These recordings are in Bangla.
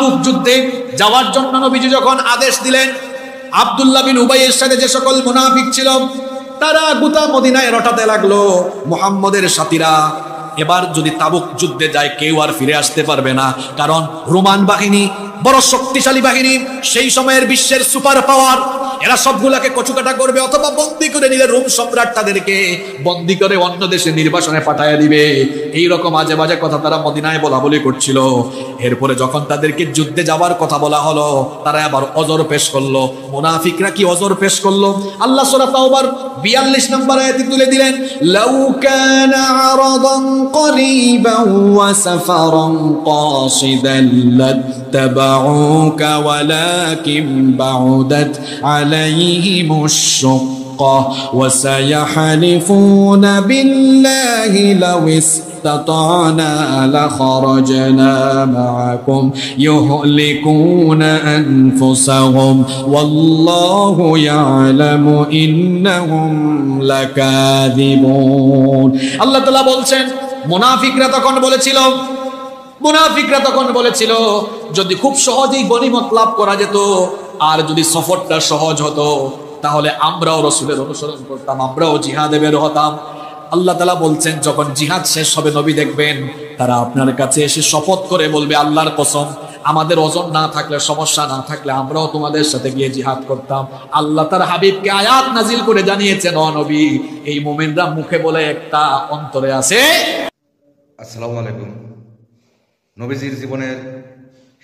তাবুক যুদ্ধে যাওয়ার জন্য নবীজি যখন আদেশ দিলেন, আব্দুল্লাহ বিন উবাইয়ের সাথে যে সকল মুনাফিক ছিল তারা গোটা মদিনায় রটাতে লাগলো, মুহাম্মদের সাথীরা এবার যদি তাবুক যুদ্ধে যায় কেউ আর ফিরে আসতে পারবে না, কারণ রোমান বাহিনী বড় শক্তিশালী বাহিনী, সেই সময়ের বিশ্বের সুপার পাওয়ার, এরা সবগুলাকে কচুকাটা করবে অথবা বন্দী করে নিলে রোম সম্রাট তাদেরকে বন্দী করে অন্য দেশে নির্বাসনে পাঠায় দিবে। এইরকম আজে বাজে কথা তারা মদিনায় বলা বলি করছিল। এরপরে যখন তাদেরকে যুদ্ধে যাওয়ার কথা বলা হলো, তারা আবার অজর পেশ করলো। মুনাফিকরা কি অজর পেশ করলো? আল্লাহ সূরা তাওবার 42 নম্বর আয়াতে তুলে দিলেন, লাউ কানা আরাদান করিবান ওয়া সাফারান কাসিদান লাত্তাবাউকা ওয়ালাকিন বাউদাত আলাইহিমুশ শাক্কা ওয়া সায়াহলিফুনা বিল্লাহি লাউ استطعنا لخرجنا معكم يهلكون أنفسهم والله يعلم إنهم لكاذبون। আল্লাহ তাআলা বলছেন মুনাফিকরা তখন বলেছিল যদি খুব সহজেই গনিমত লাভ করা যেত আর যদি সফরটা সহজ হতো তাহলে আমরাও রাসূলের অনুসরণ করতাম, আমরাও জিহাদে বের হতাম। আল্লাহ তাআলা বলছেন যখন জিহাদ শেষ হবে নবী দেখবেন তারা আপনার কাছে এসে শপথ করে বলবে, আল্লাহর কসম আমাদের ওজন না থাকলে, সমস্যা না থাকলে আমরাও তোমাদের সাথে গিয়ে জিহাদ করতাম। আল্লাহ তার হাবিবকে আয়াত নাজিল করে জানিয়েছেন, ও নবী এই মুমিনরা মুখে বলে একটা অন্তরে আছে। আসসালামু আলাইকুম। নবীজির জীবনের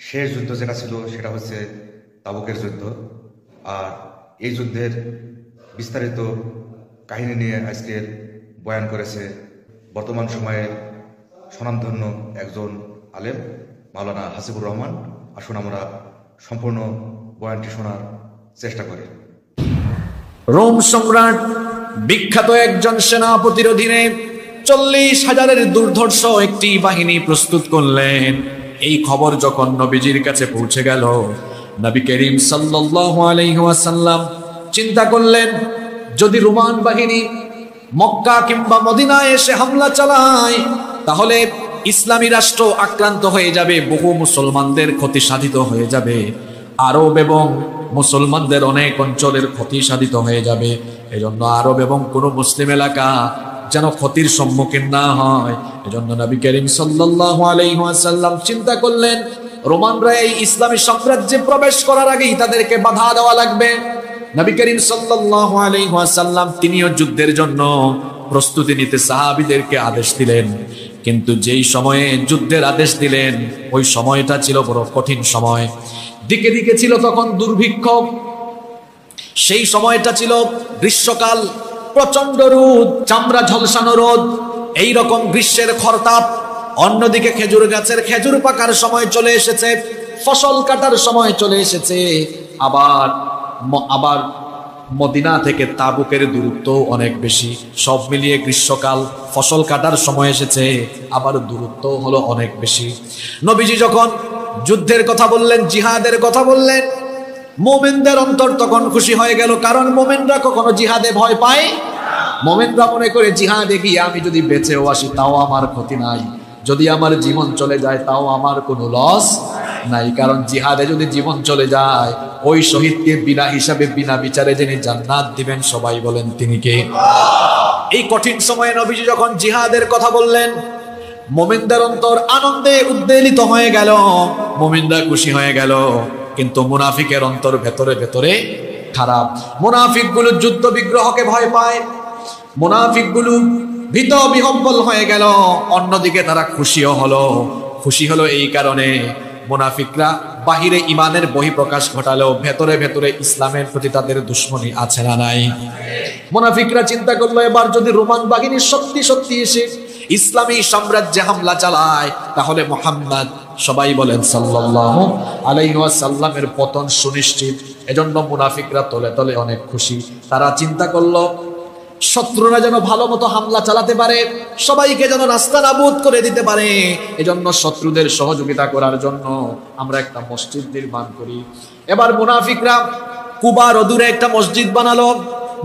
শেষ যুদ্ধ যেটা ছিল সেটা হচ্ছে তাবুকের যুদ্ধ। আর এই যুদ্ধের বিস্তারিত কাহিনী নিয়ে আজকের বয়ান করেছে বর্তমান সময়ে স্বনামধন্য একজন আলেম মাওলানা হাসিবুর রহমান। আসুন আমরা সম্পূর্ণ বয়ানটি শোনার চেষ্টা করি। রোম সম্রাট বিখ্যাত একজন সেনাপতির অধীনে 40,000-এর দুর্ধর্ষ একটি বাহিনী প্রস্তুত করলেন। এই খবর যখন নবীজির কাছে পৌঁছে গেল, নবী করিম সাল্লাল্লাহু আলাইহি ওয়াসাল্লাম চিন্তা করলেন যদি রোমান বাহিনী মক্কা কিংবা মদিনায় এসে হামলা চালায় তাহলে ইসলামী রাষ্ট্র আক্রান্ত হয়ে যাবে, বহু মুসলমানদের ক্ষতি সাধিত হয়ে যাবে, আরব এবং মুসলমানদের অনেক অঞ্চলের ক্ষতি সাধিত হয়ে যাবে। এজন্য আরব এবং কোন মুসলিম এলাকা যেন ক্ষতির সম্মুখীন না হয়, এজন্য নবী করিম সাল্লাল্লাহু আলাইহি ওয়াসাল্লাম চিন্তা করলেন রোমানরা এই ইসলামী সাম্রাজ্যে প্রবেশ করার আগেই তাদেরকে বাধা দেওয়া লাগবে। নবী করিম সাল্লাল্লাহু আলাইহি ওয়াসাল্লাম তিনিও যুদ্ধের জন্য প্রস্তুতি নিতে সাহাবীদেরকে আদেশ দিলেন। কিন্তু যেই সময়ে যুদ্ধের আদেশ দিলেন ওই সময়টা ছিল বড় কঠিন সময়। দিকে দিকে ছিল তখন দুর্ভিক্ষ, সেই সময়টা ছিল গ্রীষ্মকাল, প্রচন্ড রোদ, চামড়া ঝলসানো রোদ, এই রকম গ্রীষ্মের খরতাপ। অন্যদিকে খেজুর গাছের খেজুর পাকার সময় চলে এসেছে, ফসল কাটার সময় চলে এসেছে। আবার মদিনা থেকে তাবুকের দূরত্ব অনেক বেশি। সব মিলিয়ে গ্রীষ্মকাল, ফসল কাটার সময় এসেছে, আবার দূরত্ব হলো অনেক বেশি। নবীজি যখন যুদ্ধের কথা বললেন, জিহাদের কথা বললেন, মুমিনদের অন্তর তখন খুশি হয়ে গেল। কারণ মুমিনরা কখনো জিহাদে ভয় পায়? মুমিনরা মনে করে জিহাদে গিয়ে আমি যদি বেঁচেও আসি তাও আমার ক্ষতি নাই, যদি আমার জীবন চলে যায় তাও আমার কোনো লস নাই। কারণ জিহাদে যদি জীবন চলে যায় ওই শহীদকে বিনা হিসাবে বিনা বিচারে যিনি জান্নাত দিবেন সবাই বলেন তিনি কে? এই কঠিন সময়ে নবীজি যখন জিহাদের কথা বললেন মুমিনদের অন্তর আনন্দে উদ্বেলিত হয়ে গেল, মুমিনরা খুশি হয়ে গেল। কিন্তু মুনাফিকের অন্তর ভেতরে ভেতরে খারাপ। মুনাফিকগুলো যুদ্ধ বিগ্রহকে ভয় পায়, মুনাফিকগুলো ভীত বিহ্বল হয়ে গেল। অন্যদিকে তারা খুশিও হলো। খুশি হলো এই কারণে মুনাফিকরা বাহিরে ইমানের বহিঃপ্রকাশ ঘটালেও ভেতরে ভেতরে ইসলামের প্রতি তাদের দুশ্মনী আছে না নাই? মুনাফিকরা চিন্তা করলো এবার যদি রোমান বাহিনী সত্যি সত্যি এসে ইসলামী সাম্রাজ্যে হামলা চালায় তাহলে মুহাম্মদ, সবাই বলেন সাল্লাল্লাহু আলাইহি ওয়াসাল্লামের পতন সুনিশ্চিত। এজন্য মুনাফিকরা তলে তলে অনেক খুশি। তারা চিন্তা করলো শত্রুরা যেন ভালো মতো হামলা চালাতে পারে, সবাইকে যেন নাস্তানাবুদ করে দিতে পারে। এজন্য শত্রুদের সহযোগিতা করার জন্য আমরা একটা মসজিদ নির্মাণ করি। এবার মুনাফিকরা কুবার অদূরে একটা মসজিদ বানালো।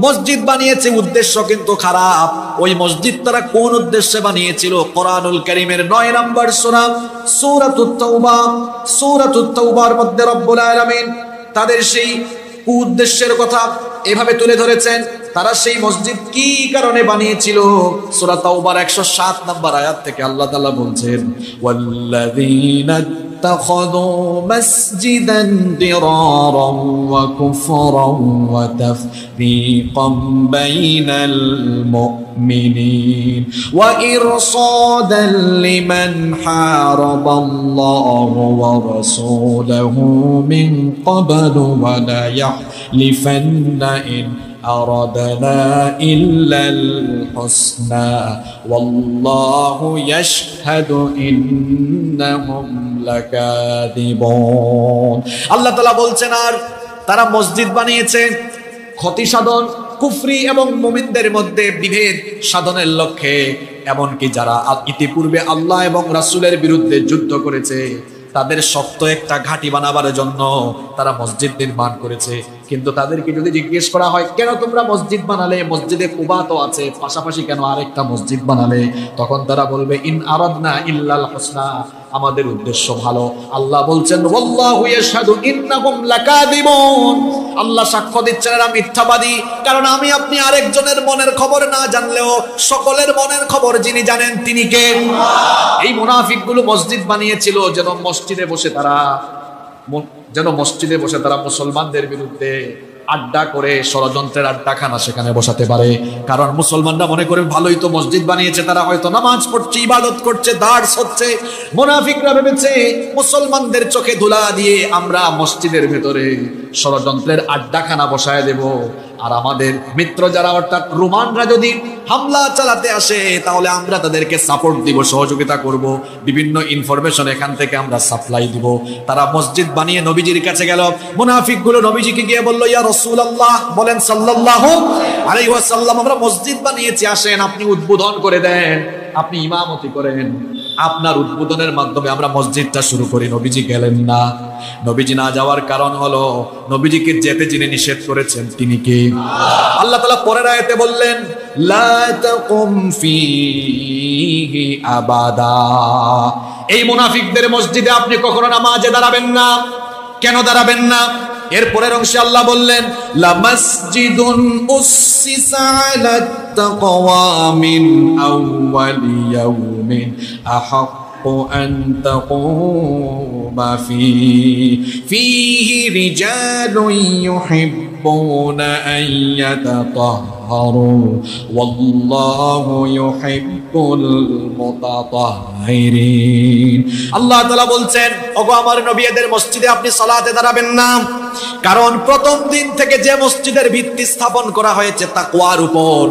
মসজিদ বানিয়েছে, উদ্দেশ্য কিন্তু খারাপ। ওই মসজিদ তারা কোন উদ্দেশ্যে বানিয়েছিল? কোরআনুল কারীমের 9 নম্বর সূরা সূরাতুত তাওবা, সূরাতুত তাওবার মধ্যে রব্বুল আলামিন তাদের সেই উদ্দেশ্যের কথা এভাবে তুলে ধরেছেন। তারা সেই মসজিদ কি কারণে বানিয়েছিল? সূরা তাওবার 107 নম্বর আয়াত থেকে আল্লাহ তাআলা বলছেন, ওয়াল্লাযীনা ইত্তাখাযু মাসজিদান দিরারান ওয়া কুফরান ওয়া তাফরীকান বাইনাল মুমিনিন ওয়া ইরসাদান লিমান হারাবাল্লাহু ওয়া রাসূলাহু মিন ক্বাবলু ওয়া লা ইয়াহলিফান্না ইন أردنا إلا الحسنى والله يشهد إنهم لكاذبون। আল্লাহ তাআলা বলছেন, আর তারা মসজিদ বানিয়েছে ক্ষতি সাধন, কুফরি এবং মুমিনদের মধ্যে বিভেদ সাধনের লক্ষ্যে। এমনকি যারা ইতিপূর্বে আল্লাহ এবং রাসূলের বিরুদ্ধে যুদ্ধ করেছে তাদের শক্ত একটা ঘাঁটি বানাবার জন্য তারা মসজিদ নির্মাণ করেছে। কিন্তু তাদেরকে যদি জিজ্ঞেস করা হয়, কেন তোমরা মসজিদ বানালে? মসজিদে কুবা তো আছে, পাশাপাশি কেন আরেকটা মসজিদ বানালে? তখন তারা বলবে, ইন আরাদনা ইল্লাল হুসনা, আমাদের উদ্দেশ্য ভালো। আল্লাহ বলছেন, ওয়াল্লাহু ইয়াশহাদু ইন্নাহুম লাকাযিবুন, আল্লাহ সাক্ষ্য দিচ্ছেন এরা মিথ্যাবাদী। কারণ আমি আপনি আরেকজনের মনের খবর না জানলেও সকলের মনের খবর যিনি জানেন তিনি কে? এই মুনাফিকগুলো মসজিদ বানিয়েছিল যেন মসজিদে বসে তারা মুসলমানদের বিরুদ্ধে আড্ডা করে, ষড়যন্ত্রের আড্ডাখানা সেখানে বসাতে পারে। কারণ মুসলমানরা মনে করে ভালোই তো মসজিদ বানিয়েছে, তারা হয়তো নামাজ পড়ছে, ইবাদত করছে, দার্স হচ্ছে। মুনাফিকরা ভেবেছে মুসলমানদের চোখে ধুলা দিয়ে আমরা মসজিদের ভেতরে ষড়যন্ত্রের আড্ডাখানা বসায় দেব। আর আমাদের মিত্র যারা অর্থাৎ রোমানরা যদি হামলা চালাতে আসে তাহলে আমরা তাদেরকে সাপোর্ট দিব, সহযোগিতা করব, বিভিন্ন ইনফরমেশন এখান থেকে আমরা সাপ্লাই দিব। তারা মসজিদ বানিয়ে নবীজির কাছে গেল। মুনাফিকগুলো নবীজিকে গিয়ে বলল, ইয়া রাসূলুল্লাহ, বলেন সাল্লাল্লাহু আলাইহি ওয়াসাল্লাম, আমরা মসজিদ বানিয়েছি, আসেন আপনি উদ্বোধন করে দেন, আপনি ইমামতি করেন, আপনার উদ্বোধনের মাধ্যমে আমরা মসজিদটা শুরু করি। নবীজি গেলেন না। নবীজি না যাওয়ার কারণ হলো নবীজিকে যেতে যিনি নিষেধ করেছেন তিনি কে? আল্লাহ তাআলা পরের আয়াতে বললেন, লা তাকুম ফীহি আবাদা, এই মুনাফিকদের মসজিদে আপনি কখনো নামাজে দাঁড়াবেন না। কেন দাঁড়াবেন না? এরপরের অংশে আল্লাহ বললেন, লা মাসজিদুন উসসিসা আলাত তাকওয়া মিন আউওয়ালি ইয়াউমিন আহাক্কু আন তাকুমা ফীহি রিজালুন ইউহিব্বুনা আন ইয়াতাতাহহারু ওয়াল্লাহু ইউহিব্বুল মুতাতাহহিরিন। আল্লাহ তাআলা বলছেন, ওগো আমার নবী, এদের মসজিদে আপনি সালাতে দাঁড়াবেন না। কারণ প্রথম দিন থেকে যে মসজিদের ভিত্তি স্থাপন করা হয়েছে তাকওয়ার উপর,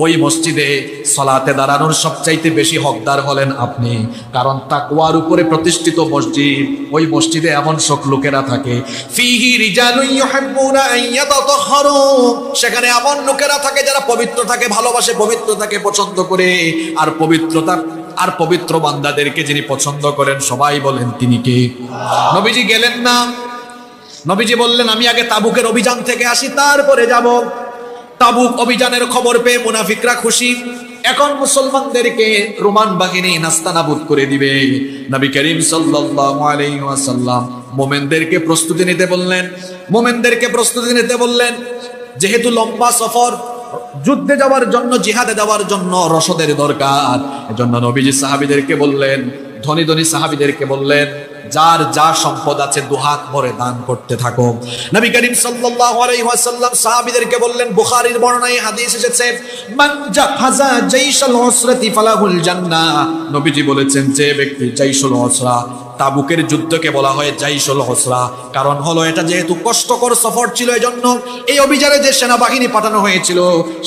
ওই মসজিদে সালাতে দাঁড়ানোর সবচাইতে বেশি হকদার হলেন আপনি। কারণ তাকওয়ার উপরে প্রতিষ্ঠিত মসজিদ, ওই মসজিদে এমন সব লোকেরা থাকে, ফীহি রিজালুন ইউহিব্বুনা আন ইয়াতাতাহহারু, সেখানে এমন লোকেরা থাকে যারা পবিত্র থাকে, ভালোবাসে, পবিত্র থাকে, পছন্দ করে। আর পবিত্র বান্দাদেরকে যিনি পছন্দ করেন সবাই বলেন তিনি কে? নবীজি গেলেন না। নবীজি বললেন, আমি আগে তাবুকের অভিযান থেকে আসি, তারপরে যাব। তাবুক অভিযানের খবর পেয়ে মুনাফিকরা খুশি। এখন মুসলমানদেরকে রোমান বাহিনী নাস্তানাবুদ করে দিবে। নবী করিম সাল্লাল্লাহু আলাইহি ওয়াসাল্লাম মুমিনদেরকে প্রস্তুতি নিতে বললেন। যেহেতু লম্বা সফর, যুদ্ধে যাওয়ার জন্য, জিহাদে যাওয়ার জন্য রসদের দরকার, এজন্য নবীজি সাহাবীদেরকে বললেন, ধনী ধনী সাহাবীদেরকে বললেন, যার যা সম্পদ আছে দুহাত ভরে দান করতে থাকো। নবী করিম সাল্লাল্লাহু আলাইহি ওয়াসাল্লাম সাহাবীদেরকে বললেন, বুখারীর বর্ণনায় হাদিস এসেছে, মান জাহাজা জাইশুল উসরাতি ফালাহুল জান্নাহ। নবীজি বলেছেন, যে ব্যক্তি জাইশুল উসরা, তাবুকের যুদ্ধকে বলা হয় জাইশুল উসরা, কারণ হলো এটা যেহেতু কষ্টকর সফর ছিল, এজন্য এই অভিযানে যে সেনাবাহিনী পাঠানো হয়েছিল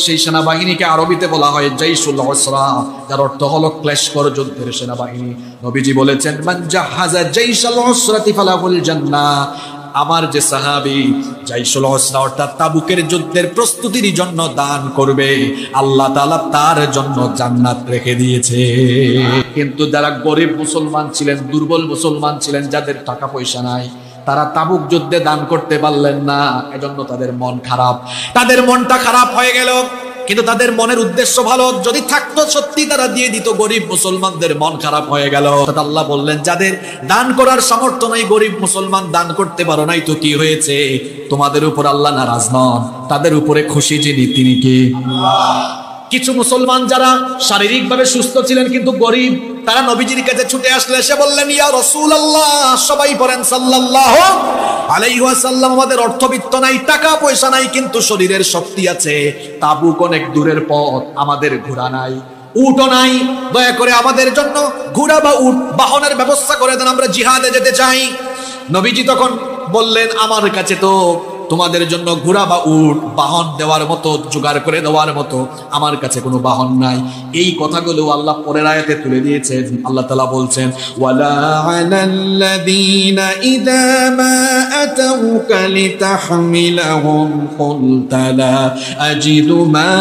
সেই সেনাবাহিনীকে আরবিতে বলা হয় জাইশুল উসরা, যার অর্থ হলো ক্লেশকর যুদ্ধের সেনাবাহিনী। নবীজি বলেছেন, মান জাহাজা জাইশুল উসরাতি ফালাহুল জান্নাহ, আমার যে সাহাবী জাইশুল উসরা অর্থাৎ তাবুকের যুদ্ধের প্রস্তুতির জন্য দান করবে, আল্লাহ তাআলা তার জন্য জান্নাত রেখে দিয়েছে। কিন্তু যারা গরিব মুসলমান ছিলেন, দুর্বল মুসলমান ছিলেন, যাদের টাকা পয়সা নাই, তারা তাবুক যুদ্ধে দান করতে পারলেন না, এজন্য তাদের মন খারাপ, তাদের মনটা খারাপ হয়ে গেল। কিন্তু তাদের মনের উদ্দেশ্য ভালো, যদি থাকতো সত্যি তারা দিয়ে দিত, গরিব মুসলমানদের মন খারাপ হয়ে গেল। আল্লাহ বললেন, যাদের দান করার সামর্থ্য নাই, গরিব মুসলমান দান করতে পারো নাই, তো কি হয়েছে? তোমাদের উপর আল্লাহ নারাজ নন, তাদের উপরে খুশি যিনি তিনি কি? কিছু মুসলমান যারা শারীরিকভাবে সুস্থ ছিলেন কিন্তু গরিব, তারা নবীজির কাছে ছুটে আসলে এসে বললেন, ইয়া রাসূলুল্লাহ, সবাই পড়েন সাল্লাল্লাহু আলাইহি ওয়াসাল্লাম, আমাদের অর্থবিত্ত নাই, টাকা পয়সা নাই, কিন্তু শরীরের শক্তি আছে, তাবুক অনেক দূরের পথ, আমাদের ঘোড়া নাই, উটও নাই, দয়া করে আমাদের জন্য ঘোড়া বা উট বাহনের ব্যবস্থা করে দেন, আমরা জিহাদে যেতে চাই। নবীজি তখন বললেন, আমার কাছে তো তোমাদের জন্য ঘোড়া বা উট বাহন দেওয়ার মতো, জোগাড় করে দেওয়ার মতো আমার কাছে কোনো বাহন নাই। এই কথাগুলো আল্লাহ পরের আয়াতে তুলে দিয়েছেন। আল্লাহ তাআলা বলছেন, ওয়ালা আলাল্লাযীনা ইযা মা আতাউকা লিতাহমিলাহুম কুলতা লা আজিদু মা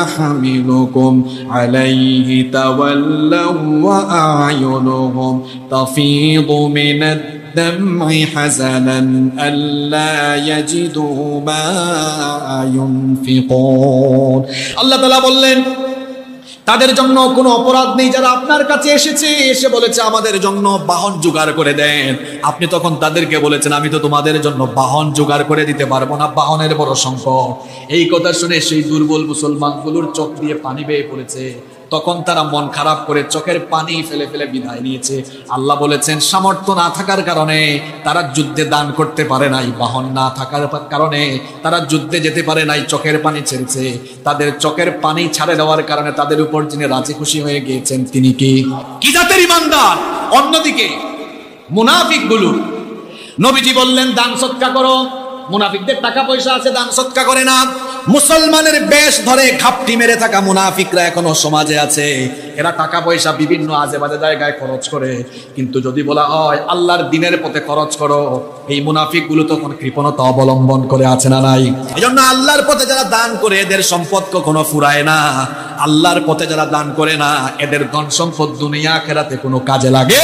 আহমিলুকুম আলাইহি তাওয়াল্লাউ ওয়া আ'য়ুনুহুম তাফীদু মিনাদ الدمع حزنا ألا يجدوا ما ينفقون আল্লাহ তাআলা বললেন, তাদের জন্য কোনো অপরাধ নেই যারা আপনার কাছে এসেছে, এসে বলেছে আমাদের জন্য বাহন জোগাড় করে দেন। আপনি তখন তাদেরকে বলেছেন, আমি তো তোমাদের জন্য বাহন জোগাড় করে দিতে পারবো না, বাহনের বড় সংকট। এই কথা শুনে সেই দুর্বল মুসলমানগুলোর চোখ দিয়ে পানি বেয়ে পড়েছে। তখন তারা মন খারাপ করে চোখের পানি ফেলে ফেলে বিদায় নিয়েছে। আল্লাহ বলেছেন, সামর্থ্য না থাকার কারণে তারা যুদ্ধে দান করতে পারে নাই, বাহন না থাকার কারণে তারা যুদ্ধে যেতে পারে নাই, চোখের পানি ছেড়েছে। তাদের চোখের পানি ছাড়ে দেওয়ার কারণে তাদের উপর যিনি রাজি খুশি হয়ে গিয়েছেন তিনি কি জাতের ইমানদার! অন্যদিকে মুনাফিকগুলো, নবীজি বললেন দান সদকা করো। মুনাফিকদের টাকা পয়সা আছে, দান সদকা করে না। মুসলমানের বেশ ধরে ঘাপটি মেরে থাকা মুনাফিকরা এখনো সমাজে আছে। এরা টাকা পয়সা বিভিন্ন আজে বাজে জায়গায় খরচ করে, কিন্তু যদি বলা হয় আল্লাহর দ্বীনের পথে খরচ করো, এই মুনাফিকগুলো তখন কৃপণতা অবলম্বন করে আছে না নাই? এজন্য আল্লাহর পথে যারা দান করে এদের সম্পদ কখনো ফুরায় না। আল্লাহর পথে যারা দান করে না এদের ধন সম্পদ দুনিয়া আখিরাতে কোনো কাজে লাগে।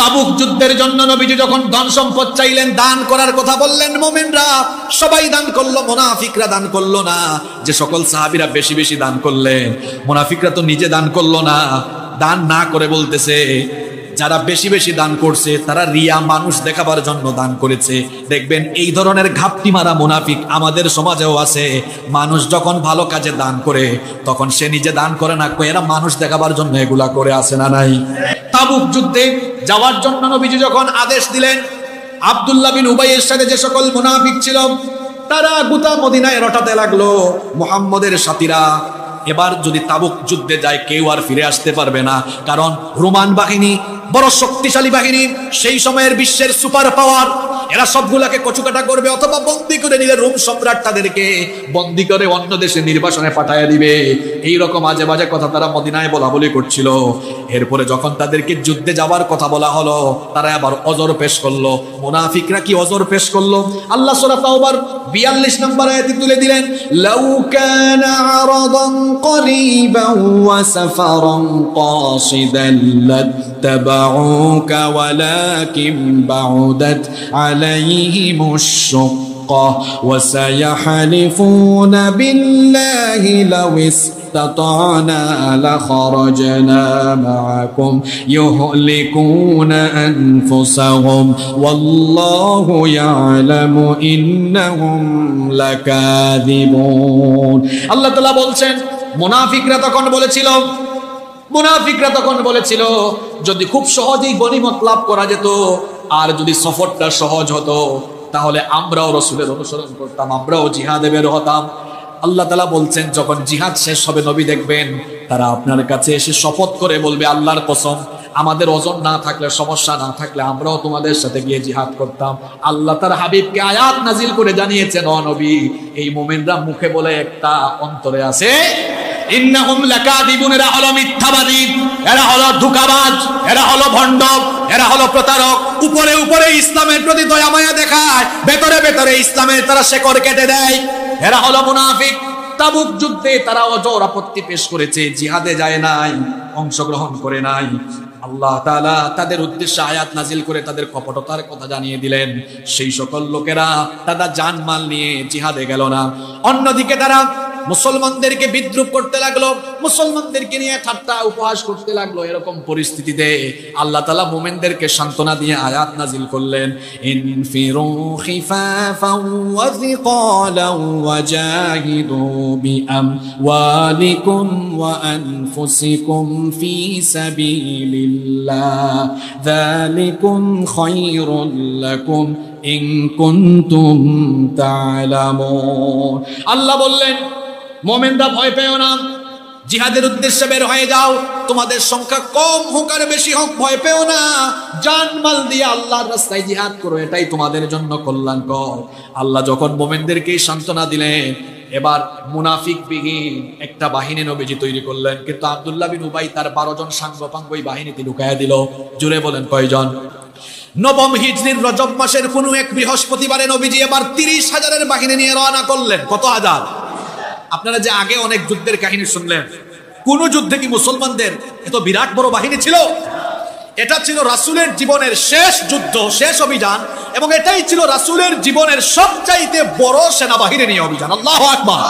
তাবুক যুদ্ধের জন্য নবীজি যখন ধন সম্পদ চাইলেন, দান করার কথা বললেন, মুমিনরা সবাই দান করলো, মুনাফিকরা দান করলো না। যে সকল সাহাবীরা বেশি বেশি দান করলেন, মুনাফিকরা তো নিজে দান করলো না। দান না করে বলতেছে, যারা বেশি বেশি দান করছে তারা রিয়া, মানুষ দেখাবার জন্য দান করেছে। দেখবেন এই ধরনের ঘাপটি মারা মুনাফিক আমাদের সমাজেও আছে। মানুষ যখন ভালো কাজে দান করে তখন সে নিজে দান করে না, এরা মানুষ দেখাবার জন্য এগুলা করে, আছে না নাই? তাবুক যুদ্ধে যাওয়ার জন্য নবীজি যখন আদেশ দিলেন, আব্দুল্লাহ বিন উবাইয়ের সাথে যে সকল মুনাফিক ছিল তারা গোটা মদিনায় রটাতে লাগলো, মুহাম্মদের সাথীরা এবার যদি তাবুক যুদ্ধে যায় কেউ আর ফিরে আসতে পারবে না, কারণ রোমান বাহিনী বড় শক্তিশালী বাহিনী, সেই সময়ের বিশ্বের সুপার পাওয়ার। এরা সবগুলাকে কচুকাটা করবে অথবা বন্দী করে নিলে রোম সম্রাট তাদেরকে বন্দী করে অন্য দেশে নির্বাসনে পাঠাইয়া দিবে। এইরকম আজে বাজে কথা তারা মদিনায় বলা বলি করছিল। এরপরে যখন তাদেরকে যুদ্ধে যাওয়ার কথা বলা হলো, তারা আবার অজর পেশ করলো। মুনাফিকরা কি অজর পেশ করলো? আল্লাহ সূরা তাওবার 42 নম্বর আয়াতে তুলে দিলেন, লাউ কানা আরাদান করিবান ওয়া সাফারান কাসিদান লাত্তাবাউকা ওয়ালাকিন বাউদাত আলাইহিমুশ শাক্কা ওয়া সায়াহলিফুনা বিল্লাহি লাউ استطعنا لخرجنا معكم يهلكون أنفسهم والله يعلم إنهم لكاذبون। আল্লাহ তাআলা বলছেন, মুনাফিকরা তখন বলেছিল যদি খুব সহজেই গনিমত লাভ করা যেত আর যদি সফরটা সহজ হতো তাহলে আমরাও রাসূলের অনুসরণ করতাম, আমরাও জিহাদে বের হতাম। আল্লাহ তাআলা বলছেন, যখন জিহাদ শেষ হবে নবী দেখবেন তারা আপনার কাছে এসে শপথ করে বলবে, আল্লাহর কসম আমাদের ওজন না থাকলে, সমস্যা না থাকলে আমরাও তোমাদের সাথে গিয়ে জিহাদ করতাম। আল্লাহ তার হাবিবকে আয়াত নাজিল করে জানিয়েছেন, ও নবী এই মুমিনরা মুখে বলে একটা, অন্তরে আছে ইন্নাহুম লাকাযিবুন। এরা হলো মিথ্যাবাদী, এরা হলো ধোঁকাবাজ, এরা হলো ভণ্ড, এরা হলো প্রতারক। উপরে উপরে ইসলামের প্রতি দয়া মায়া দেখায়, ভেতরে ভেতরে ইসলামের তারা শেকড় কেটে দেয়। এরা হলো মুনাফিক। তাবুক যুদ্ধে তারা অজর আপত্তি পেশ করেছে, জিহাদে যায় নাই, অংশগ্রহণ করে নাই। আল্লাহ তাআলা তাদের উদ্দেশ্যে আয়াত নাজিল করে তাদের কপটতার কথা জানিয়ে দিলেন। সেই সকল লোকেরা তারা জানমাল নিয়ে জিহাদে গেল না, অন্যদিকে তারা মুসলমানদেরকে বিদ্রুপ করতে লাগলো, মুসলমানদেরকে নিয়ে ঠাট্টা উপহাস করতে লাগলো। এরকম পরিস্থিতিতে আল্লাহ তাআলা মুমিনদেরকে সান্ত্বনা দিয়ে আয়াত নাজিল করলেন, ইনফিরু খিফাফাও ওয়া সিকালাও ওয়া জাহিদু বিআমওয়ালিকুম ওয়া আনফুসিকুম ফি সাবিলিল্লাহ যালিকুম খায়রুল লাকুম ইন কুনতুম তা'লামুন। আল্লাহ বললেন, মুমিনরা ভয় পেও না, জিহাদের উদ্দেশ্যে বের হয়ে যাও, তোমাদের সংখ্যা কম হোক আর বেশি হোক ভয় পেও না, জানমাল দিয়ে আল্লাহর রাস্তায় জিহাদ করো, এটাই তোমাদের জন্য কল্যাণকর। আল্লাহ যখন মুমিনদেরকে সান্ত্বনা দিলেন, এবার মুনাফিক বিহীন একটা বাহিনী নবীজি তৈরি করলেন। কিন্তু আব্দুল্লাহ বিন উবাই তার 12 জন সাঙ্গপাঙ্গ এই বাহিনীতে ঢুকাইয়া দিল। জুড়ে বলেন কয়জন? নবম হিজরির রজব মাসের কোন এক বৃহস্পতিবারে নবীজি এবার 30,000-এর বাহিনী নিয়ে রওনা করলেন। কত হাজার? আপনারা যে আগে অনেক যুদ্ধের কাহিনী শুনলেন, কোন যুদ্ধে কি মুসলমানদের এত বিরাট বড় বাহিনী ছিল? এটা ছিল রাসূলের জীবনের শেষ যুদ্ধ, শেষ অভিযান, এবং এটাই ছিল রাসূলের জীবনের সবচাইতে বড় সেনাবাহিনী নিয়ে অভিযান। আল্লাহু আকবার।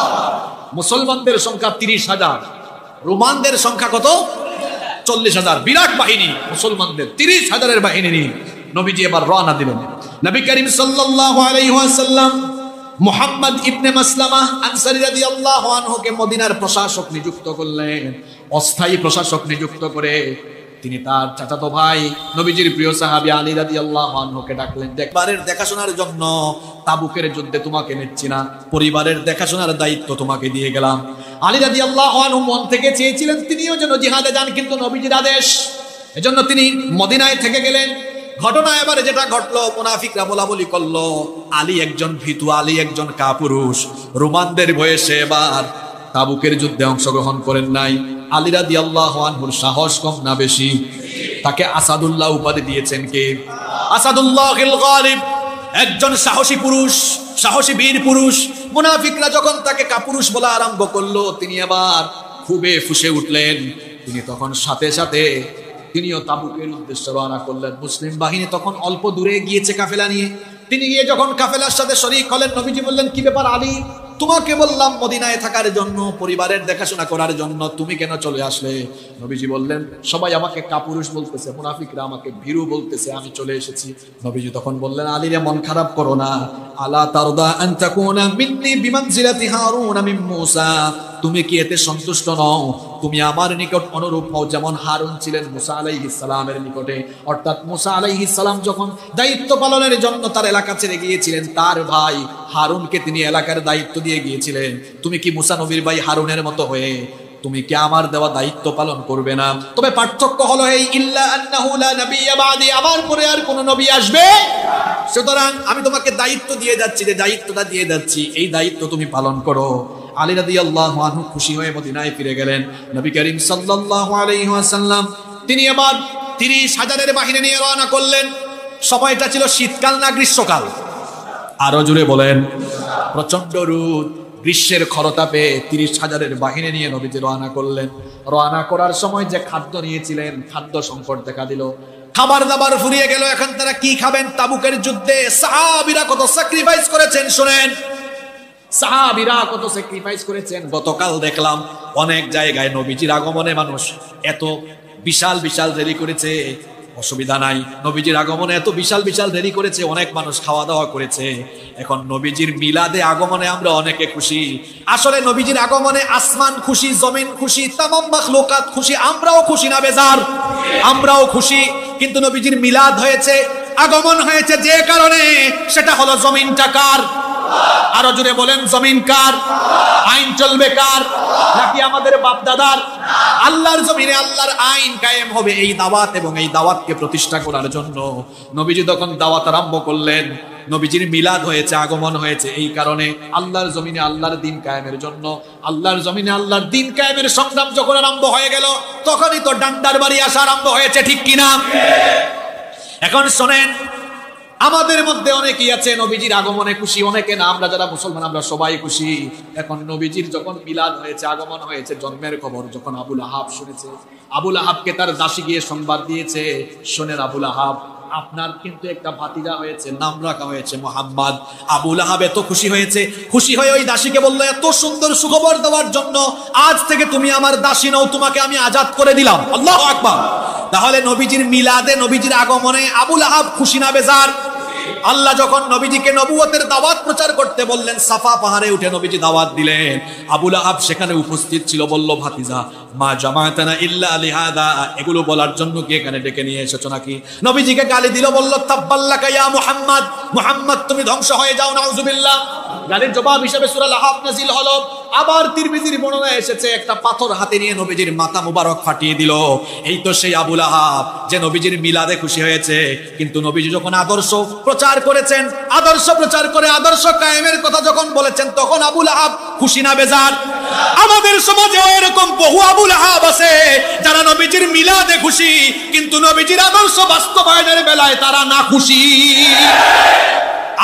মুসলমানদের সংখ্যা 30,000, রোমানদের সংখ্যা কত? 40,000। বিরাট বাহিনী মুসলমানদের 30,000-এর বাহিনী নিয়ে নবীজি এবার রওনা দিলেন। নবী করিম সাল্লাল্লাহু আলাইহি ওয়াসাল্লাম মুহাম্মদ ইবনে মাসলামা আনসারী রাদিয়াল্লাহু আনহুকে মদিনার প্রশাসক নিযুক্ত করলেন। অস্থায়ী প্রশাসক নিযুক্ত করে তিনি তার চাচাতো ভাই নবীজির প্রিয় সাহাবী আলী রাদিয়াল্লাহু আনহুকে ডাকলেন, দেখবারের দেখাশোনার জন্য তাবুকের যুদ্ধে তোমাকে নিচ্ছি না, পরিবারের দেখাশোনার দায়িত্ব তোমাকে দিয়ে গেলাম। আলী রাদিয়াল্লাহু আনহু মন থেকে চেয়েছিলেন তিনিও যেন জিহাদে যান, কিন্তু নবীজির আদেশ, এজন্য তিনি মদিনায় থেকে গেলেন। ঘটনা এবারে যেটা ঘটলো, মুনাফিকরা বলাবলি করলো আলী একজন ভীতু, আলী একজন কাপুরুষ, রোমানদের ভয়ে সে এবার তাবুকের যুদ্ধে অংশগ্রহণ করেন নাই। আলী রাদিয়াল্লাহু আনহুর সাহস কম না বেশি? তাকে আসাদুল্লাহ উপাধি দিয়েছেন কে? আসাদুল্লাহিল গালিব, একজন সাহসী পুরুষ, সাহসী বীর পুরুষ। মুনাফিকরা যখন তাকে কাপুরুষ বলা আরম্ভ করলো, তিনি আবার খুবই ফুঁসে উঠলেন। তিনি তখন সাথে সাথে তিনিও তাবুকের উদ্দেশ্যে রওনা করলেন। মুসলিম বাহিনী তখন অল্প দূরে গিয়েছে কাফেলা নিয়ে। তিনি গিয়ে যখন কাফেলার সাথে শরীক হলেন, নবীজি বললেন, কি ব্যাপার আলী, তোমাকে বললাম মদিনায় থাকার জন্য, পরিবারের দেখাশোনা করার জন্য, তুমি কেন চলে আসলে? নবীজি বললেন, সবাই আমাকে কাপুরুষ বলতেছে, মুনাফিকরা আমাকে ভীরু বলতেছে, আমি চলে এসেছি। নবীজি তখন বললেন, আলী রে, মন খারাপ করো না। আলা তারদা আন তাকুনা মিন্নি বিমানজিলাতি হারুন মিন মূসা, তুমি কি এতে সন্তুষ্ট নও? তুমি আমার নিকট অনুরূপ হও, যেমন হারুন ছিলেন মুসা আলাইহিস সালামের নিকটে। অর্থাৎ মুসা আলাইহিস সালাম যখন দায়িত্ব পালনের জন্য তার এলাকা ছেড়ে গিয়েছিলেন, তার ভাই হারুনকে তিনি এলাকার দায়িত্ব দিয়ে গিয়েছিলেন। তুমি কি মুসা নবীর ভাই হারুনের মতো হয়ে তুমি কি আমার দেওয়া দায়িত্ব পালন করবে না? তবে পার্থক্য হলো এই, ইল্লা আন্নাহু লা নাবিয়্যা বাদি, আমার পরে আর কোন নবী আসবে। সুতরাং আমি তোমাকে দায়িত্ব দিয়ে যাচ্ছি, যে দায়িত্বটা দিয়ে যাচ্ছি, এই দায়িত্ব তুমি পালন করো। আলী রাদিয়াল্লাহু আনহু খুশি হয়ে মদিনায় ফিরে গেলেন। নবী করিম সাল্লাল্লাহু আলাইহি ওয়াসাল্লাম তিনি আবার 30,000-এর বাহিনী নিয়ে রওনা করলেন। সময়টা ছিল শীতকাল না গ্রীষ্মকাল? আরো জোরে বলেন। প্রচন্ড রোদ, গ্রীষ্মের খরতাপে 30,000-এর বাহিনী নিয়ে নবীজি রওনা করলেন। রওনা করার সময় যে খাদ্য নিয়েছিলেন, খাদ্য সংকট দেখা দিল, খাবার দাবার ফুরিয়ে গেল। এখন তারা কি খাবেন? তাবুকের যুদ্ধে সাহাবীরা কত স্যাক্রিফাইস করেছেন শুনেন। সাহাবীরা কত স্যাক্রিফাইস করেছেন। গতকাল দেখলাম অনেক জায়গায় নবীজির আগমনে মানুষ এত বিশাল বিশাল দেরি করেছে, অসুবিধা নাই। নবীজির আগমনে এত বিশাল বিশাল দেরি করেছে, অনেক মানুষ খাওয়া দাওয়া করেছে। এখন নবীজির মিলাদে আগমনে আমরা অনেকে খুশি। আসলে নবীজির আগমনে আসমান খুশি, জমিন খুশি, তামাম মাখলুকাত খুশি, আমরাও খুশি না বেজার? আমরাও খুশি। কিন্তু নবীজির মিলাদ হয়েছে, আগমন হয়েছে যে কারণে, সেটা হলো জমিনটা কার? আরো জোরে বলেন, জমিন কার? আইন চলবে কার? নাকি আমাদের বাপ দাদার? আল্লাহর জমিনে আল্লাহর আইন কায়েম হবে, এই দাওয়াত এবং এই দাওয়াতকে প্রতিষ্ঠা করার জন্য নবীজি তখন দাওয়াত আরম্ভ করলেন। নবীজির মিলাদ হয়েছে, আগমন হয়েছে এই কারণে, আল্লাহর জমিনে আল্লাহর দ্বীন কায়েমের জন্য। আল্লাহর জমিনে আল্লাহর দ্বীন কায়েমের সংগ্রাম যখন আরম্ভ হয়ে গেল, তখনই তো ডান্ডার বাড়ি আসা আরম্ভ হয়েছে, ঠিক কিনা? এখন শোনেন, আমাদের মধ্যে অনেকেই আছে নবীজির আগমনে খুশি, অনেকে না, আমরা যারা মুসলমান আমরা সবাই খুশি। এখন নবীজির যখন মিলাদ হয়েছে, আগমন হয়েছে, জন্মের খবর যখন আবুল আহাব শুনেছে, আবুল আহাবকে তার দাসী গিয়ে সংবাদ দিয়েছে, শোনেন আবুল আহাব, আপনার কিন্তু একটা ভাতিজা হয়েছে, নাম রাখা হয়েছে মুহাম্মদ। আবুল আহাব এত খুশি হয়েছে, খুশি হয়ে ওই দাসীকে বলল, এত সুন্দর সুখবর দেওয়ার জন্য আজ থেকে তুমি আমার দাসী নও, তোমাকে আমি আজাদ করে দিলাম। আল্লাহু আকবার। তাহলে নবীজির মিলাদে, নবীজির আগমনে আবুল আহাব খুশি না বেজার? আল্লাহ যখন নবীজিকে নবুয়তের দাওয়াত প্রচার করতে বললেন, সাফা পাহাড়ে উঠে নবীজি দাওয়াত দিলেন, আবুল আহাব সেখানে উপস্থিত ছিল। বলল, ভাতিজা, মা জামাতানা ইল্লা লিহাদা, এগুলো বলার জন্য কি এখানে ডেকে নিয়ে এসেছো নাকি? নবীজিকে গালি দিল, বলল, তাব্বাল্লাকা ইয়া মুহাম্মদ, মুহাম্মদ তুমি ধ্বংস হয়ে যাও, নাউযুবিল্লাহ। গালির জবাব হিসেবে সূরা লাহাব নাযিল হলো। আবার তিরমিজির বর্ণনায় এসেছে, একটা পাথর হাতে নিয়ে নবীজির মাথা মুবারক ফাটিয়ে দিল। এই তো সেই আবুল আহাব যে নবীজির মিলাদে খুশি হয়েছে। কিন্তু নবীজি যখন আদর্শ প্রচার করেছেন, আদর্শ প্রচার করে আদর্শ কায়েমের কথা যখন বলেছেন, তখন আবুল আহাব খুশি না বেজার? আমাদের সমাজে এরকম বহু আবুল আহাব আছে যারা নবীজির মিলাদে খুশি, কিন্তু নবীজির আদর্শ বাস্তবায়নের বেলায় তারা না খুশি।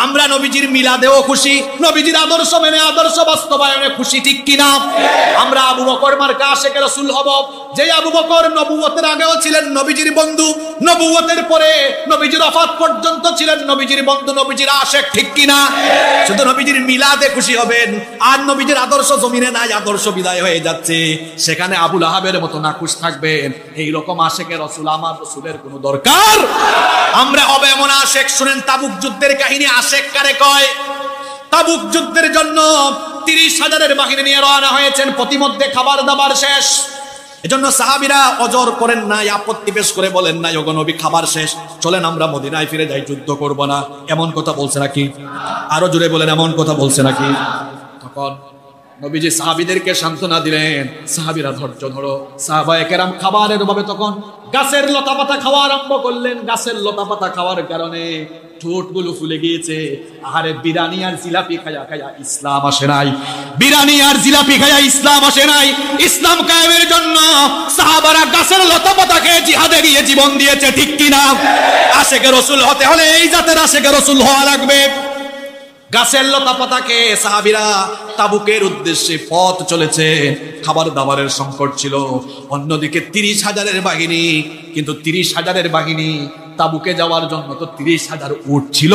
আমরা নবীজির মিলাদেও খুশি, নবীজির আদর্শ মেনে আদর্শ বাস্তবায়নে খুশি, ঠিক কিনা? আমরা আবু বকর মার্কা আশিকে রাসূল হব, যে আবু বকর নবুয়তের আগেও ছিলেন নবীজির বন্ধু, নবুয়তের পরে নবীজির ওফাত পর্যন্ত ছিলেন নবীজির বন্ধু, নবীজির আশিক, ঠিক কিনা? শুধু নবীজির মিলাদে খুশি হবেন, আর নবীজির আদর্শ জমিনে নাই, আদর্শ বিদায় হয়ে যাচ্ছে, সেখানে আবুল আহাবের মতো নাখুশ থাকবেন। এইরকম আশিকে রাসূল আমার রাসূলের কোনো দরকার? আমরা হবে এমন আশিক। শুনেন তাবুক যুদ্ধের কাহিনী। আশিক কারে কয়? তাবুক যুদ্ধের জন্য 30,000-এর বাহিনী নিয়ে রওনা হয়েছেন, প্রতিমধ্যে খাবার দাবার শেষ। এজন্য সাহাবীরা অজর করেন নাই, আপত্তি পেশ করে বলেন নাই, ওগো নবী খাবার শেষ, চলেন আমরা মদিনায় ফিরে যাই, যুদ্ধ করব না। এমন কথা বলছে নাকি? আরো জোরে বলেন, এমন কথা বলছে নাকি? তখন নবীজি সাহাবীদেরকে সান্ত্বনা দিলেন, সাহাবীরা ধৈর্য ধরো। সাহাবায়ে কেরাম খাবারের অভাবে তখন গাছের লতাপাতা খাওয়া আরম্ভ করলেন। গাছের লতাপাতা খাওয়ার কারণে ঠোঁটগুলো ফুলে গিয়েছে। আহারে, বিরিয়ানি আর জিলাপি খায়া খায়া ইসলাম আসে নাই, বিরিয়ানি আর জিলাপি খায়া ইসলাম আসে নাই। ইসলাম কায়েমের জন্য সাহাবারা গাছের লতাপাতা খেয়ে জিহাদে গিয়ে জীবন দিয়েছে, ঠিক কিনা? আশিকে রাসূল হতে হলে এই জাতের আশিকে রাসূল হওয়া লাগবে। গাছের লতাপাতাকে সাহাবীরা তাবুকের উদ্দেশ্যে পথ চলেছে। খাবার দাবারের সংকট ছিল। অন্যদিকে 30,000-এর বাহিনী, কিন্তু 30,000-এর বাহিনী তাবুকে যাওয়ার জন্য তো 30,000 উট ছিল।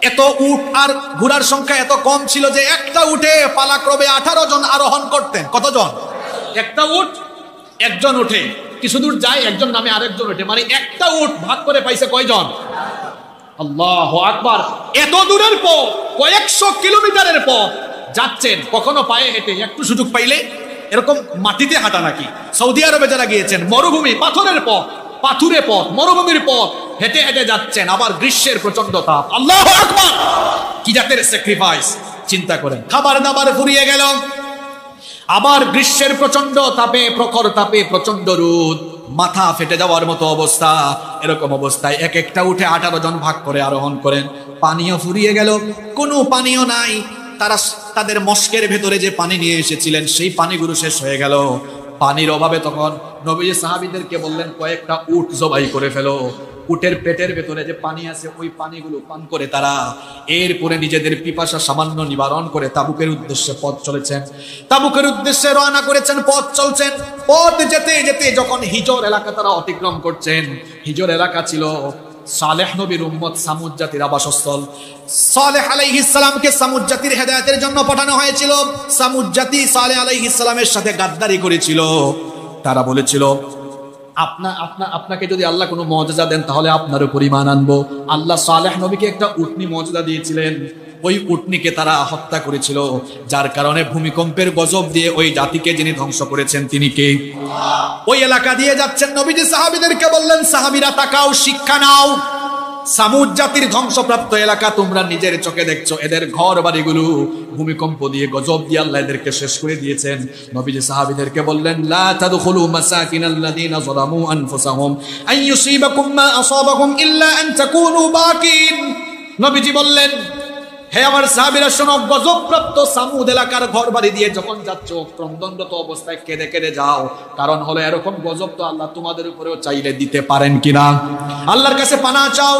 এত উট আর ঘোড়ার সংখ্যা এত কম ছিল যে একটা উটে পালাক্রমে 18 জন আরোহণ করতেন। কতজন? একটা উট, একজন উঠে কিছু দূর যায়, একজন নামে আরেকজন উঠে, মানে একটা উট ভাগ করে পাইছে কয়জন? আল্লাহু আকবার। এত দূরের পথ, কয়েকশো কিলোমিটারের পথ যাচ্ছেন, কখনো পায়ে হেঁটে, একটু সুযোগ পাইলে এরকম মাটিতে হাঁটা নাকি? সৌদি আরবে যারা গিয়েছেন, মরুভূমি, পাথরের পথ, পাথুরে পথ, মরুভূমির পথ হেঁটে হেঁটে যাচ্ছেন, আবার গ্রীষ্মের প্রচন্ড তাপ। আল্লাহু আকবার, কি জাতের স্যাক্রিফাইস চিন্তা করেন। খাবার দাবার ফুরিয়ে গেল, আবার গ্রীষ্মের প্রচন্ড তাপে, প্রখর তাপে, প্রচন্ড রোদ, মাথা ফেটে যাওয়ার মতো অবস্থা। এরকম অবস্থায় এক একটা উঠে 18 জন ভাগ করে আরোহণ করেন। পানীয় ফুরিয়ে গেল, কোনো পানীয় নাই। তারা তাদের মস্কের ভেতরে যে পানি নিয়ে এসেছিলেন সেই পানিগুলো শেষ হয়ে গেল। পানির অভাবে তখন নবীজি সাহাবীদেরকে বললেন, কয়েকটা উট জবাই করে ফেলো। উটের পেটের ভেতরে যে পানি আছে ওই পানিগুলো পান করে তারা এরপরে নিজেদের পিপাসা সামান্য নিবারণ করে তাবুকের উদ্দেশ্যে পথ চলেছেন। তাবুকের উদ্দেশ্যে রওনা করেছেন, পথ চলছেন। পথ যেতে যেতে যখন হিজর এলাকা তারা অতিক্রম করছেন, হিজর এলাকা ছিল সালেহ নবীর উম্মত সামুদ জাতির আবাসস্থল। সালেহ আলাইহিস সালামকে সামুদ জাতির হেদায়েতের জন্য পাঠানো হয়েছিল। সামুদ জাতি সালেহ আলাইহিস সালামের সাথে গাদ্দারি করেছিল। তারা বলেছিল, আপনাকে যদি আল্লাহ কোনো মুআজিজা দেন তাহলে আপনার উপর ঈমান আনবো। আল্লাহ সালেহ নবীকে একটা উটনি মুআজিজা দিয়েছিলেন, ওই উটনিকে তারা হত্যা করেছিল, যার কারণে ভূমিকম্পের গজব দিয়ে ওই জাতিকে যিনি ধ্বংস করেছেন তিনি কে? ওই এলাকা দিয়ে যাচ্ছেন, নবীজি সাহাবীদেরকে বললেন, সাহাবীরা তাকাও, শিক্ষা নাও। সামুদ জাতির ধ্বংসপ্রাপ্ত এলাকা তোমরা নিজের চোখে দেখছো, এদের ঘর বাড়িগুলো ভূমিকম্প দিয়ে, গজব দিয়ে আল্লাহ এদেরকে শেষ করে দিয়েছেন। নবীজি সাহাবীদেরকে বললেন, লা তাদখুলু মাসাকিনাল্লাযীনা যালামু আনফুসাহুম আন ইউসিবাকুম মা আসাবাকুম ইল্লা আন তাকুনু বাকিন। নবীজি বললেন, হে আমার সাহাবীরা শোনো, গজবপ্রাপ্ত সামুদ এলাকার ঘর বাড়ি দিয়ে যখন যাচ্ছ, ক্রন্দনরত অবস্থায় কেঁদে কেঁদে যাও। কারণ হলো এরকম গজব তো আল্লাহ তোমাদের উপরেও চাইলে দিতে পারেন কিনা। আল্লাহর কাছে পানাহ চাও।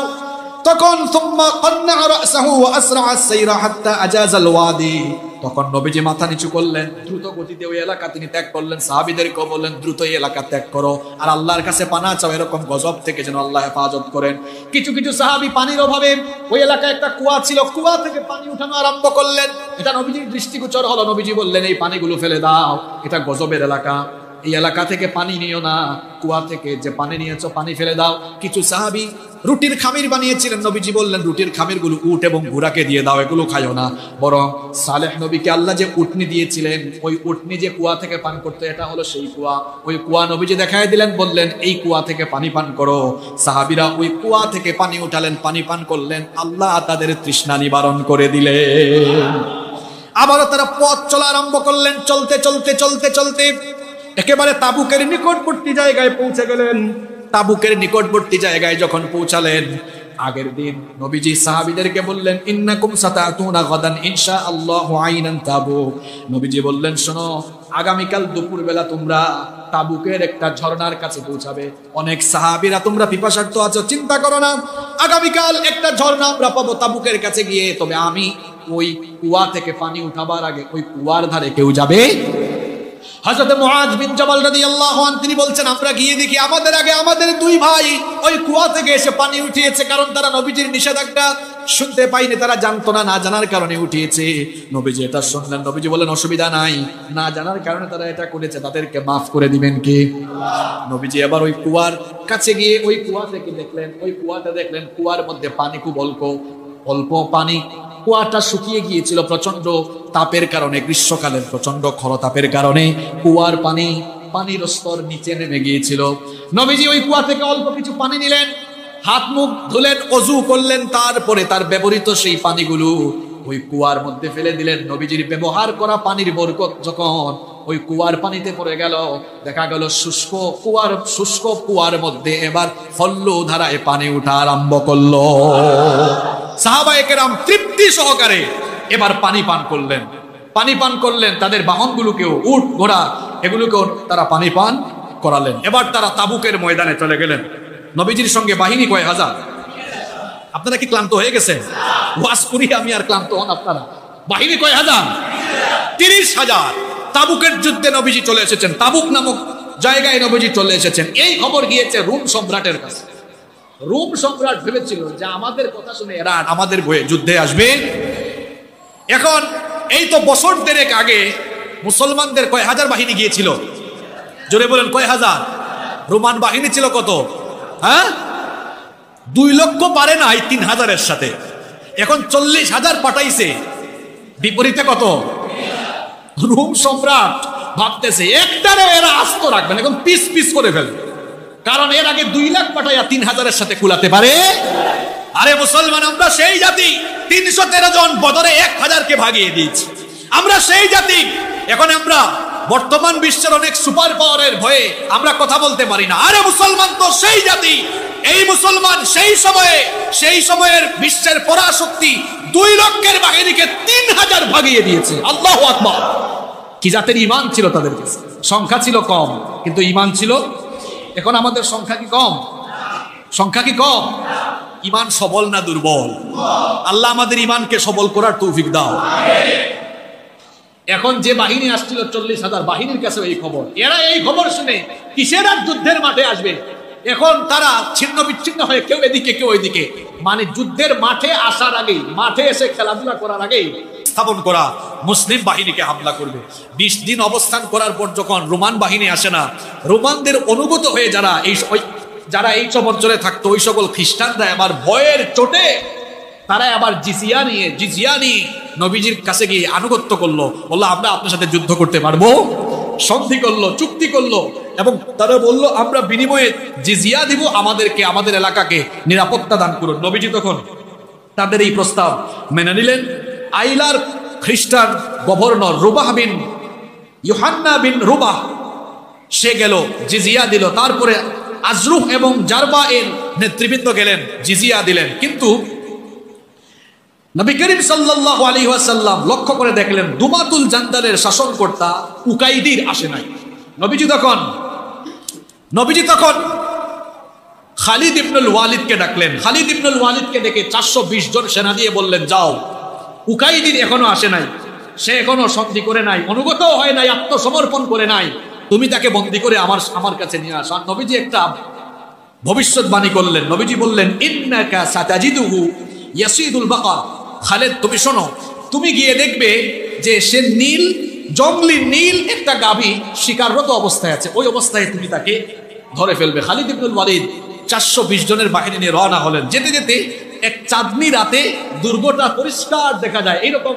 তখন সুম্মা কান্না রাসাহু ওয়া আসরা আস-সাইরা হাত্তা আজাজ আল-ওয়াদি, তখন নবীজি মাথা নিচু করলেন, দ্রুত গতিতে ওই এলাকা তিনি ত্যাগ করলেন। সাহাবীদেরকে বললেন দ্রুত এই এলাকা ত্যাগ করো আর আল্লাহর কাছে পানাহ চাও, এরকম গজব থেকে যেন আল্লাহ হেফাজত করেন। কিছু কিছু সাহাবী পানির অভাবে, ওই এলাকায় একটা কুয়া ছিল, কুয়া থেকে পানি উঠানো আরম্ভ করলেন। এটা নবীজির দৃষ্টিগোচর হলো। নবীজি বললেন এই পানিগুলো ফেলে দাও, এটা গজবের এলাকা, এই এলাকা থেকে পানি নিও না, কুয়া থেকে যে পানি নিয়েছো পানি ফেলে দাও। কিছু সাহাবী রুটির খামির বানিয়েছিলেন, নবীজি বললেন রুটির খামিরগুলো উট এবং ঘোড়াকে দিয়ে দাও, এগুলো খাইও না, বরং সালেহ নবীকে আল্লাহ যে উটনি দিয়েছিলেন, ওই উটনি যে কুয়া থেকে পান করতে, এটা হলো সেই কুয়া। ওই কুয়া নবীজি দেখায় দিলেন, বললেন এই কুয়া থেকে পানি পান করো। সাহাবীরা ওই কুয়া থেকে পানি উঠালেন, পানি পান করলেন, আল্লাহ তাদের তৃষ্ণা নিবারণ করে দিলেন। আবারও তারা পথ চলা আরম্ভ করলেন, চলতে চলতে চলতে চলতে একেবারে তাবুকের নিকটবর্তী জায়গায় পৌঁছে গেলেন। তাবুকের নিকটবর্তী জায়গায় যখন পৌঁছালেন, আগের দিন নবীজি সাহাবীদেরকে বললেন ইন্নাকুম সাতাতুনা গাদান ইনশাআল্লাহু আইনান তাবুক। নবীজি বললেন শোনো, আগামীকাল দুপুরবেলা তোমরা তাবুকের একটা ঝর্ণার কাছে পৌঁছাবে। অনেক সাহাবীরা তোমরা পিপাসার্ত আছো, চিন্তা করো না, আগামীকাল একটা ঝর্ণা আমরা পাবো তাবুকের কাছে গিয়ে। তবে আমি ওই কুয়া থেকে পানি উঠাবার আগে ওই কুয়ার ধারে কেউ যাবে? হযরত মুআয বিন জাবাল রাদিয়াল্লাহু আনহু তিনি বলছেন আমরা গিয়ে দেখি আমাদের আগে আমাদের দুই ভাই ওই কুয়া থেকে এসে পানি উঠিয়েছে, কারণ তারা নবীজির নিষেধাজ্ঞা শুনতে পায়নি, তারা জানতো না, না জানার কারণে উঠিয়েছে। নবীজি এটা শুনলেন, নবীজি বলেন অসুবিধা নাই, না জানার কারণে তারা এটা করেছে, তাদেরকে মাফ করে দিবেন কে? নবীজি এবার ওই কুয়ার কাছে গিয়ে ওই কুয়া থেকে দেখলেন, ওই কুয়াটা দেখলেন, কুয়ার মধ্যে পানি খুব অল্প পানি। কুয়াটা শুকিয়ে গিয়েছিল প্রচন্ড তাপের কারণে, গ্রীষ্মকালের প্রচন্ড খরতাপের কারণে কুয়ার পানির স্তর নিচে নেমে গিয়েছিল। নবীজি ওই কুয়া থেকে অল্প কিছু পানি নিলেন, হাত মুখ ধুলেন, ওযু করলেন, তারপরে তার ব্যবহৃত সেই পানিগুলো ওই কুয়ার মধ্যে ফেলে দিলেন। নবীজির ব্যবহার করা পানির বরকত যখন ওই কুয়ার পানিতে পড়ে গেল, দেখা গেল শুষ্ক কুয়ার মধ্যে এবার ফল্লু ধারায় পানি উঠা আরম্ভ করলো। সাহাবায়ে কেরাম তৃপ্তি সহকারে এবার পানি পান করলেন, তাদের বাহনগুলোকেও, উট ঘোড়া এগুলোকেও তারা পানি পান করালেন। এবার তারা তাবুকের ময়দানে চলে গেলেন। নবীজির সঙ্গে বাহিনী কয় হাজার? আপনারা কি ক্লান্ত হয়ে গেছেন? ওয়াজ করি আমি আর ক্লান্ত হন আপনারা? বাহিনী কয় হাজার? 30,000। তাবুকের যুদ্ধে নবীজি চলে এসেছেন, তাবুক নামক জায়গায় নবীজি চলে এসেছেন। এই খবর গিয়েছে রোম সম্রাটের কাছে। রোম সম্রাট ভেবেছিল যে আমাদের কথা শুনে এরা আমাদের ভয়ে যুদ্ধে আসবে। এখন এই তো বছর দেড়েক আগে মুসলমানদের কয় হাজার বাহিনী গিয়েছিল? জোরে বলেন কয় হাজার? রোমান বাহিনী ছিল কত? 2 লক্ষ পারে নাই 3,000-এর সাথে। এখন 40,000 পাঠাইছে, বিপরীতে কত? রোম সম্রাট ভাবতেছে একটারে এরা আস্ত রাখবেন, এখন পিস পিস করে ফেলবে, কারণ এর আগে 2 লাখ পাঠাইয়া 3,000-এর সাথে কুলাতে পারে। আরে মুসলমান, আমরা সেই জাতি 313 জন বদরে 1,000-কে ভাগিয়ে দিয়েছি, আমরা সেই জাতি। এখন আমরা বর্তমান বিশ্বের অনেক সুপার পাওয়ারের ভয়ে আমরা কথা বলতে পারি না। আরে মুসলমান তো সেই জাতি, এই মুসলমান সেই সময়ের বিশ্বের পরাশক্তি 2 লক্ষের বাহিনীকে 3,000 ভাগিয়ে দিয়েছে। আল্লাহু আকবার! কি জাতের ঈমান ছিল তাদের কাছে? সংখ্যা ছিল কম কিন্তু ঈমান ছিল। এখন আমাদের সংখ্যা কি কম? ঈমান সবল না দুর্বল? আল্লাহ আমাদের ঈমানকে সবল করার তৌফিক দাও। এখন যে বাহিনী আসছিল 40,000, বাহিনীর কাছে এই খবর, এরা এই খবর শুনে কিসের আর যুদ্ধের মাঠে আসবে। এখন তারা ছিন্ন বিচ্ছিন্ন হয়ে কেউ এদিকে কেউ ওইদিকে, মানে যুদ্ধের মাঠে আসার আগেই, মাঠে এসে খেলাধুলা করার আগেই স্থাপন করা মুসলিম বাহিনীকে হামলা করবে। 20 দিন অবস্থান করার পর যখন রোমান বাহিনী আসে না, রোমানদের অনুগত হয়ে যারা এই সব অঞ্চলে থাকতো, ওই সকল খ্রিস্টানরা আবার ভয়ের চোটে তারা আবার জিজিয়া নিয়ে নবীজির কাছে গিয়ে আনুগত্য করলো, বললো আমরা আপনার সাথে যুদ্ধ করতে পারবো। সন্ধি করলো, চুক্তি করলো, এবং তারা বললো আমরা বিনিময়ে জিজিয়া দিব, আমাদের এলাকাকে নিরাপত্তা দান করুন। নবীজি তখন তাদের এই প্রস্তাব মেনে নিলেন। আইলার খ্রিস্টান গভর্নর ইউহান্না বিন রুবাহ সে গেল, জিজিয়া দিল। তারপরে আজরুহ এবং জারবা এর নেতৃবৃন্দ গেলেন, জিজিয়া দিলেন। কিন্তু নবী করিম সাল্লাল্লাহু আলাইহি ওয়াসাল্লাম লক্ষ্য করে দেখলেন দুমাতুল জান্দালের শাসনকর্তা উকাইদির আসে নাই। নবীজি তখন খালিদ ইবনুল ওয়ালিদকে ডাকলেন। খালিদ ইবনুল ওয়ালিদকে ডেকে 420 জন সেনা দিয়ে বললেন, যাও, উকাইদির এখনো আসে নাই, সে এখনো সন্ধি করে নাই, অনুগত হয় নাই, আত্মসমর্পণ করে নাই, তুমি তাকে বন্দী করে আমার কাছে নিয়ে আসো। আর নবীজি একটা ভবিষ্যৎবাণী করলেন। নবীজি বললেন, ইন্নাকা সাতাজিদুহু ইয়াসিদুল বাকার। খালিদ, তুমি শোনো, তুমি গিয়ে দেখবে যে সে নীল, জঙ্গলি নীল একটা গাভী শিকাররত অবস্থায় আছে, ওই অবস্থায় তুমি তাকে ধরে ফেলবে। খালিদ ইবনুল ওয়ালিদ 420 জনের বাহিনী নিয়ে রওনা হলেন। যেতে যেতে এক চাঁদনি রাতে দুর্গটা পরিষ্কার দেখা যায়, এইরকম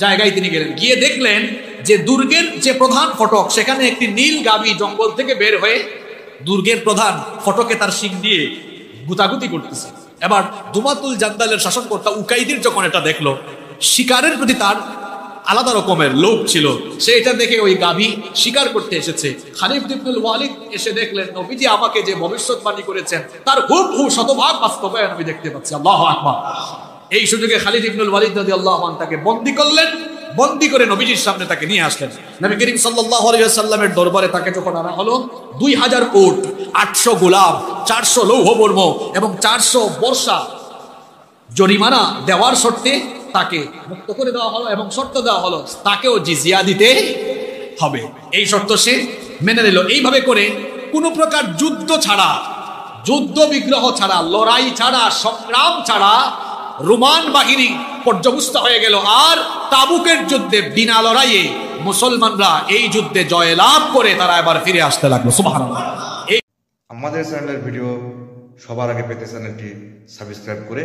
জায়গায় তিনি গেলেন। গিয়ে দেখলেন যে দুর্গের যে প্রধান ফটক, সেখানে একটি নীল গাভী জঙ্গল থেকে বের হয়ে দুর্গের প্রধান ফটকে তার শিং দিয়ে গুতাগুতি করতেছে। এবার দুমাতুল জান্দালের শাসনকর্তা উকাইদির যখন এটা দেখলো, শিকারের প্রতি তার আলাদা রকমের লোভ ছিল, সে এটা দেখে ওই গাভী শিকার করতে এসেছে। খালিদ ইবনুল ওয়ালিদ এসে দেখলেন নবীজি আমাকে যে ভবিষ্যৎবাণী করেছেন তার হুবহু শতভাগ বাস্তবায়ন আমি দেখতে পাচ্ছি। আল্লাহু আকবার। এই সুযোগে খালিদ ইবনুল ওয়ালিদ রাদিয়াল্লাহু আনহু তাকে বন্দী করলেন। বন্দী করে নবীজির সামনে তাকে নিয়ে আসলেন। নবী করিম সাল্লাল্লাহু আলাইহি ওয়াসাল্লামের দরবারে তাকে যখন আনা হলো, 2000 উট, 800 গোলাম, 400 লৌহবর্ম এবং 400 বর্ষা জরিমানা দেওয়ার শর্তে তাকে মুক্ত করে দেওয়া হলো এবং শর্ত দেওয়া হলো তাকেও জিজিয়া দিতে হবে। এই শর্ত সে মেনে নিল। এইভাবে করে কোনো প্রকার যুদ্ধ ছাড়া, যুদ্ধ বিগ্রহ ছাড়া, লড়াই ছাড়া, সংগ্রাম ছাড়া রোমান বাহিনী পর্যবস্ত হয়ে গেল। আর তাবুকের যুদ্ধে বিনা লড়াইয়ে মুসলমানরা এই যুদ্ধে জয়লাভ করে তারা এবার ফিরে আসতে লাগলো। সুবহানাল্লাহ। আমাদের চ্যানেলের ভিডিও সবার আগে পেতে চ্যানেলটি সাবস্ক্রাইব করে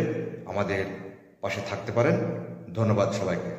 আমাদের পাশে থাকতে পারেন। ধন্যবাদ সবাইকে।